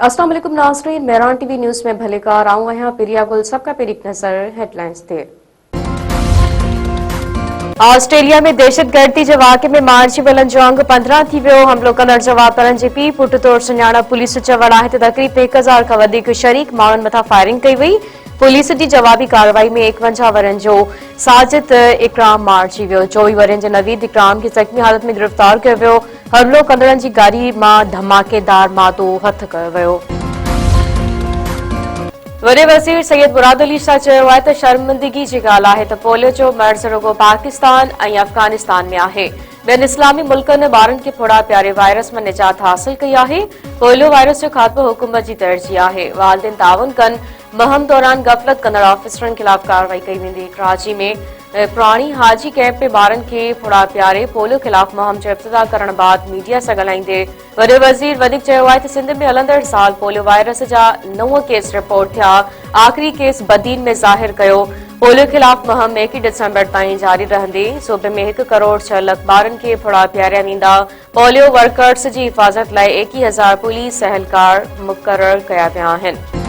अस्सलाम वालेकुम नाज़रीन, मेहरान टीवी न्यूज़ में भलेकार आऊं आहियां पिरिया गुल। सबका पहिरीं नज़र हेडलाइंस ते। ऑस्ट्रेलिया में दहशतगर्दी जे वाक़े में मारिजी वलनि जो अंग 15 थी वियो। हमलो कंदड़ जवाबदारनि जे पीउ पुट तौरु सुञाणप। पुलिस चवण आहे त तक़रीब 1000 खां वधीक शरीक माण्हुनि मथां फायरिंग कई वई। पुलिस जी जवाबी कार्रवाई में 51 वरनि जो साजिद इकराम मारिजी वियो। 24 वरनि जे नवीद इकराम खे ज़ख़्मी हालत में गिरफ़्तार कयो वियो। हमलो कंदड़नि जी गाड़ी मां धमाकेदार मादो हथ कयो वियो। वॾे वज़ीर सैयद मुराद अली शाह चयो आहे त शर्मिंदगी जी ॻाल्हि आहे त पोलियो जो मर्ज़ रुॻो पाकिस्तान ऐं अफ़गानिस्तान में आहे। ॿियनि इस्लामी मुल्कनि ॿारनि खे फोड़ा प्यारे वायरस मां निजात हासिल कई आहे। पोलियो वायरस जो ख़ात्मो हुकूमत जी तरजीह आहे। वालिदैन ताउन कनि। मुहिम दौरान गफ़लत कंदड़ ऑफिसरनि ख़िलाफ़ कार्रवाई कई वेंदी। कराची में पुराणी हाजी कैंप में ॿारनि खे फोड़ा प्यारे पोलियो ख़िलाफ़ मुहिम जो इब्तिदा करण बाद मीडिया सां ॻाल्हाईंदे वॾो वज़ीर वधीक चयो आहे त सिंध में हलंदड़ साल पोलियो वायरस जा 9 केस रिपोर्ट थिया। आख़िरी केस बदीन में ज़ाहिर कयो। पोलियो ख़िलाफ़ मुहिम 1 डिसंबर ताईं जारी रहंदी। सूबे में 1 करोड़ 6 लख ॿारनि खे फोड़ा पियारिया वेंदा। पोलियो वर्कर्स जी हिफ़ाज़त लाइ 21,000 पुलिस एहलकार मुक़रर कया विया आहिनि।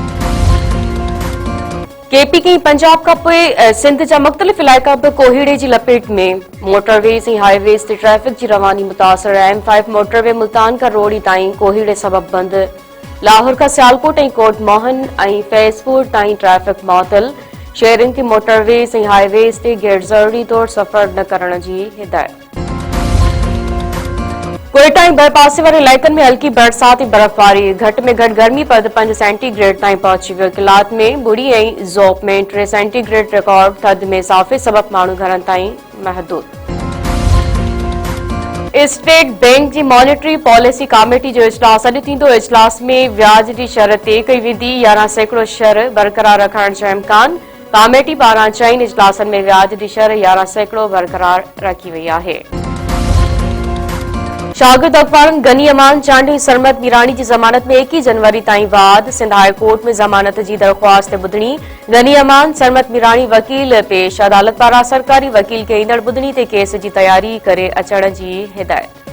केपी पंजाब का सिंध जा मुख़्तलिफ़ इलाइक़ा बि कोहीड़े जी लपेट में। मोटरवेज़ ऐं हाईवेज़ ते ट्रैफ़िक जी रवानी मुतासिर। M5 मोटरवे मुल्तान खां रोड़ी ताईं कोहीड़े सबब बंद। लाहौर खां सियालकोट ऐं कोट मोहन ऐं फैज़पुर ताईं ट्रैफ़िक मुअतल। शहरनि खे मोटरवेज़ ऐं हाईवेज़ ते गैर ज़रूरी तौर सफ़र न करण जी हिदायत। कोयटा ऐं बरपासे वारे इलाइक़नि में हल्की बरसात ऐं बर्फ़बारी। घटि में घटि गर्मी पद 5 सेंटीग्रेड ताईं पहुची वियो। किलात में 0 ऐं ज़ोप में 3 सेंटीग्रेड रिकॉर्ड। थधि में इज़ाफ़े सबब माण्हू घरनि ताईं महदूद। स्टेट बैंक जी मॉनिटरी पॉलिसी कमेटी जो इजलास अॼु थींदो। इजलास में व्याज जी शरत तइ कई वेंदी। 11% शर बरक़रार रखण जो इम्कान। कमेटी पारां चइनि इजलासनि में व्याज जी शर 11% बरक़रार रखी वई आहे। शागिर्द अख़बारनि गनी अमान चांडी ऐं सरमत मीरानी जी ज़मानत में 21 जनवरी ताईं वाद। सिंध हाई कोर्ट में ज़मानत जी दरख़्वास्त ॿुधणी। गनी अमान सरमत मीरानी वकील पेश। अदालत पारां सरकारी वकील खे ईंदड़ ॿुधणी ते केस जी तयारी करे अचण जी हिदायत।